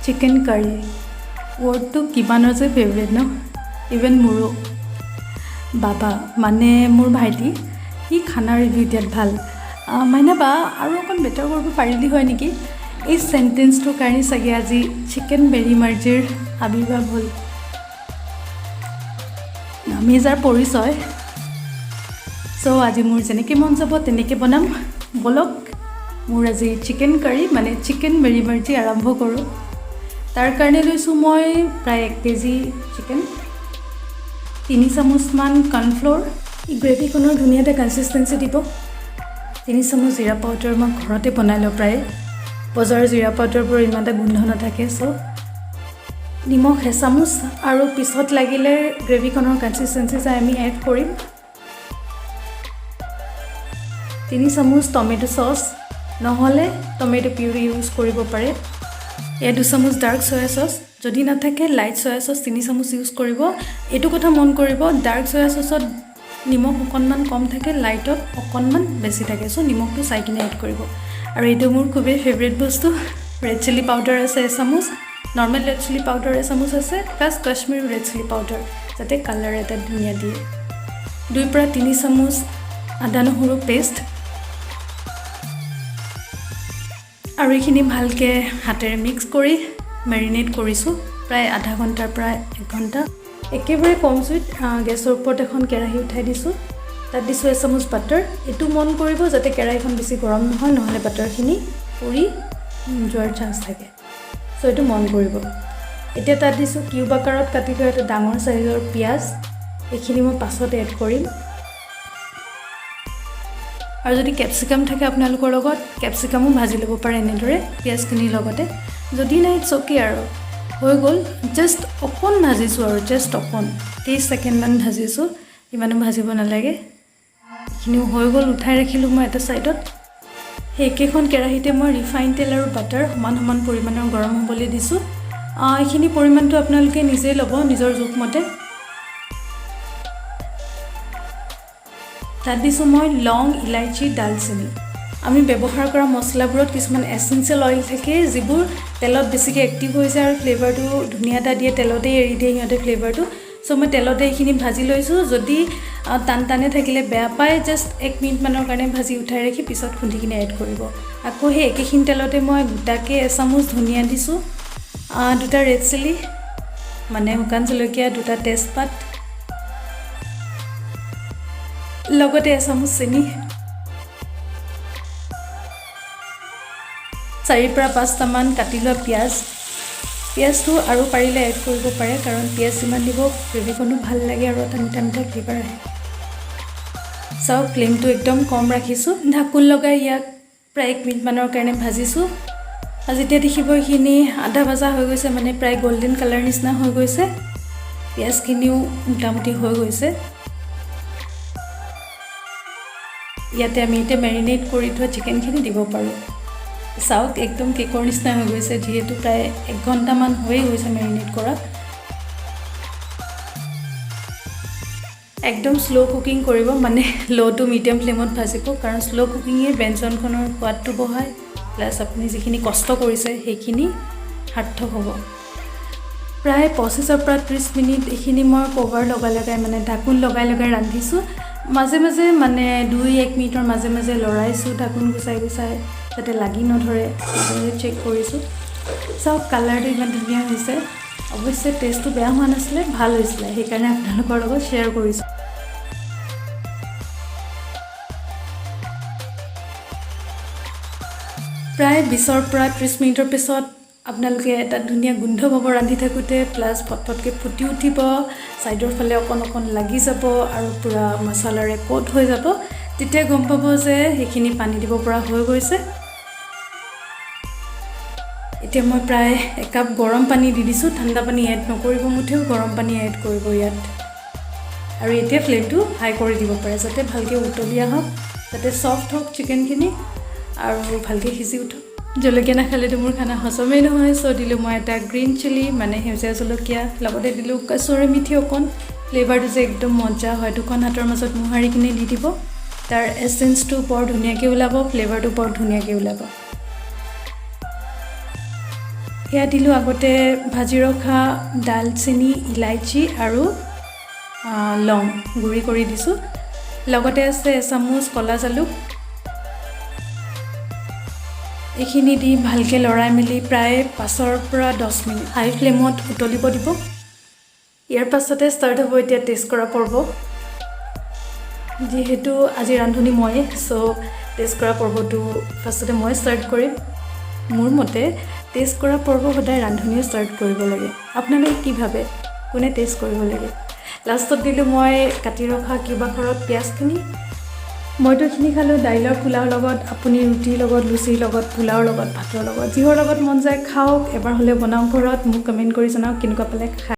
chicken curry ৱৰ্ডটো কিমানৰ যে favourite ন even মোৰো বাবা মানে মোৰ ভাইটি সি খানা ৰিভিউ দিয়াত ভাল মাইনা বা আৰু অকণ বেটাৰ কৰিব পাৰিলি হয় নেকি এই চেণ্টেন্সটোৰ কাৰণে চাগে আজি চিকেন বেৰি মাৰ্জিৰ আবিৰ্ভাৱ হ'ল আমি যাৰ পৰিচয় চ' আজি মোৰ যেনেকৈ মন যাব তেনেকৈ বনাম বলক মোৰ আজি চিকেন কাৰী মানে চিকেন বেৰি মাৰ্জি আৰম্ভ কৰোঁ তাৰ কাৰণে লৈছোঁ মই প্ৰায় 1 কেজি চিকেন 3 চামুচমান কৰ্ণফ্ল'ৰ এই গ্ৰেভিখনৰ ধুনীয়া এটা কনচিষ্টেঞ্চি দিব 3 চামুচ জিৰা পাউডাৰ মই ঘৰতে বনাই লওঁ প্ৰায় বজাৰৰ জিৰা পাউডাৰবোৰ ইমান এটা গোন্ধ নাথাকে চ' নিমখ এচামুচ আৰু পিছত লাগিলে গ্ৰেভিখনৰ কনচিষ্টেঞ্চি চাই আমি এড কৰিম 3 চামুচ টমেটো চচ নহ'লে টমেটো পিউৰি ইউজ কৰিব পাৰে 2 চামুচ ডাৰ্ক চয়া চচ যদি নাথাকে লাইট চয়া চচ 3 চামুচ ইউজ কৰিব এইটো কথা মন কৰিব ডাৰ্ক চয়া চচত নিমখ অকণমান কম থাকে লাইটত অকণমান বেছি থাকে চ' নিমখটো চাই কিনে এড কৰিব আৰু এইটো মোৰ খুবেই ফেভৰেট বস্তু ৰেড চিলি পাউডাৰ আছে 1 চামুচ নৰ্মেল ৰেড চিলি পাউডাৰ 1 চামুচ আছে plus Kashmiri red chilli powder যাতে কালাৰ এটা ধুনীয়া দিয়ে 2 পৰা 3 চামুচ আদা নহৰু পেষ্ট আৰু এইখিনি ভালকৈ হাতেৰে মিক্স কৰি মেৰিনেট কৰিছোঁ প্ৰায় আধা ঘণ্টাৰ পৰা 1 ঘণ্টা একেবাৰে কম জুইত গেছৰ ওপৰত এখন কেৰাহী উঠাই দিছোঁ তাত দিছোঁ 1 চামুচ বাটাৰ এইটো মন কৰিব যাতে কেৰাহীখন বেছি গৰম নহয় নহ'লে বাটাৰখিনি পুৰি যোৱাৰ চান্স থাকে চ' এইটো মন কৰিব এতিয়া তাত দিছোঁ কিউব আকাৰত কাটি থোৱা এটা ডাঙৰ চাইজৰ পিঁয়াজ এইখিনি মই পাছত এড কৰিম আৰু যদি কেপচিকাম থাকে আপোনালোকৰ লগত কেপচিকামো ভাজি ল'ব পাৰে এনেদৰে পিঁয়াজখিনিৰ লগতে যদি নাই চকি আৰু হৈ গ'ল জাষ্ট অকণ ভাজিছোঁ আৰু জাষ্ট অকণ 30 ছেকেণ্ডমান ভাজিছোঁ ইমানো ভাজিব নালাগে এইখিনিও হৈ গ'ল উঠাই ৰাখিলোঁ মই এটা ছাইডত সেই একেখন কেৰাহীতে মই ৰিফাইন তেল আৰু বাটাৰ সমান সমান পৰিমাণৰ গৰম হ'বলৈ দিছোঁ এইখিনি পৰিমাণটো আপোনালোকে নিজেই ল'ব নিজৰ জোখমতে তাত দিছোঁ মই লং ইলাইচি ডালচেনি আমি ব্যৱহাৰ কৰা মছলাবোৰত কিছুমান এচেঞ্চিয়েল অইল থাকে যিবোৰ তেলত বেছিকৈ এক্টিভ হৈ যায় আৰু ফ্লেভাৰটো ধুনীয়া এটা দিয়ে তেলতেই এৰি দিয়ে সিহঁতে ফ্লেভাৰটো চ' মই তেলতে এইখিনি ভাজি লৈছোঁ যদি টানে থাকিলে বেয়া পায় জাষ্ট 1 মিনিটমানৰ কাৰণে ভাজি উঠাই ৰাখি পিছত খুন্দি কিনে এড কৰিব আকৌ সেই একেখিনি তেলতে মই গোটাকৈ 1 চামুচ ধনিয়া দিছোঁ 2টা ৰেড চিলি মানে শুকান জলকীয়া 2টা তেজপাত লগতে 1 চামুচ চেনি 4 পৰা 5টামান কাটি লোৱা পিঁয়াজটো আৰু পাৰিলে এড কৰিব পাৰে কাৰণ পিঁয়াজ যিমান দিব গ্ৰেভিখনো ভাল লাগে আৰু এটা মিঠা মিঠা ফ্লেভাৰ আহে চাওক ফ্লেমটো একদম কম ৰাখিছোঁ ঢাকোন লগাই ইয়াক প্ৰায় 1 মিনিটমানৰ কাৰণে ভাজিছোঁ আৰু যেতিয়া দেখিব এইখিনি আধা ভাজা হৈ গৈছে মানে প্ৰায় গল্ডেন কালাৰ নিচিনা হৈ গৈছে পিঁয়াজখিনিও মোটামুটি হৈ গৈছে ইয়াতে আমি এতিয়া মেৰিনেট কৰি থোৱা চিকেনখিনি দিব পাৰোঁ চাওক একদম কেকৰ নিচিনা হৈ গৈছে যিহেতু প্ৰায় 1 ঘণ্টামান হৈয়ে গৈছে মেৰিনেট কৰা একদম শ্ল' কুকিং কৰিব মানে ল' টু মিডিয়াম ফ্লেমত ভাজিব কাৰণ শ্ল' কুকিঙে ব্যঞ্জনখনৰ সোৱাদটো বঢ়ায় প্লাছ আপুনি যিখিনি কষ্ট কৰিছে সেইখিনি সাৰ্থক হ'ব প্ৰায় 25 পৰা 30 মিনিট এইখিনি মই কভাৰ লগাই মানে ঢাকোন লগাই ৰান্ধিছোঁ মাজে মাজে মানে 2-1 মিনিটৰ মাজে মাজে লৰাইছোঁ ঢাকোন গুচাই যাতে লাগি নধৰে চেক কৰিছোঁ চাওক কালাৰটো ইমান ধুনীয়া হৈছে অৱশ্যে টেষ্টটো বেয়া হোৱা নাছিলে ভাল হৈছিলে সেইকাৰণে আপোনালোকৰ লগত শ্বেয়াৰ কৰিছোঁ প্ৰায় 20 পৰা 30 মিনিটৰ পিছত আপোনালোকে এটা ধুনীয়া গোন্ধ পাব ৰান্ধি থাকোঁতে প্লাছ ফটফটকৈ ফুটি উঠিব ছাইডৰ ফালে অকণ লাগি যাব আৰু পূৰা মছলাৰে কোট হৈ যাব তেতিয়া গম পাব যে সেইখিনি পানী দিব পৰা হৈ গৈছে এতিয়া মই প্ৰায় 1 কাপ গৰম পানী দি দিছোঁ ঠাণ্ডা পানী এড নকৰিব মুঠেও গৰম পানী এড কৰিব ইয়াত আৰু এতিয়া ফ্লেমটো হাই কৰি দিব পাৰে যাতে ভালকৈ উতলি আহক যাতে ছফ্ট হওক চিকেনখিনি আৰু ভালকৈ সিজি উঠক জলকীয়া নাখালেতো মোৰ খানা হজমেই নহয় চ' দিলোঁ মই এটা গ্ৰীণ চিলি মানে সেউজীয়া জলকীয়া লগতে দিলোঁ কচুৰি মিঠি অকণ ফ্লেভাৰটো যে একদম মজা হয় দুখন হাতৰ মাজত মোহাৰি কিনে দি দিব তাৰ এছেঞ্চটো বৰ ধুনীয়াকৈ ওলাব ফ্লেভাৰটো বৰ ধুনীয়াকৈ ওলাব এয়া দিলোঁ আগতে ভাজি ৰখা ডালচেনি ইলাইচি আৰু লং গুড়ি কৰি দিছোঁ লগতে আছে এচামুচ ক'লা জালুক এইখিনি দি ভালকৈ লৰাই মেলি প্ৰায় 5 পৰা 10 মিনিট হাই ফ্লেমত উতলিব দিব ইয়াৰ পাছতে ষ্টাৰ্ট হ'ব এতিয়া টেষ্ট কৰা পৰ্ব যিহেতু আজি ৰান্ধনি মই সো টেষ্ট কৰা পৰ্বটো ফাৰ্ষ্টতে মই ষ্টাৰ্ট কৰিম মোৰ মতে টেষ্ট কৰা পৰ্ব সদায় ৰান্ধনিয়ে ষ্টাৰ্ট কৰিব লাগে আপোনালোকে কি ভাবে কোনে টেষ্ট কৰিব লাগে লাষ্টত দিলোঁ মই কাটি ৰখা কিবা ঘৰত পিঁয়াজখিনি মইতো এইখিনি খালোঁ দাইলৰ পোলাওৰ লগত আপুনি ৰুটিৰ লগত লুচিৰ লগত পোলাওৰ লগত ভাতৰ লগত যিহৰ লগত মন যায় খাওক এবাৰ হ'লে বনাওক ঘৰত মোক কমেণ্ট কৰি জনাওক কেনেকুৱা পালে খাই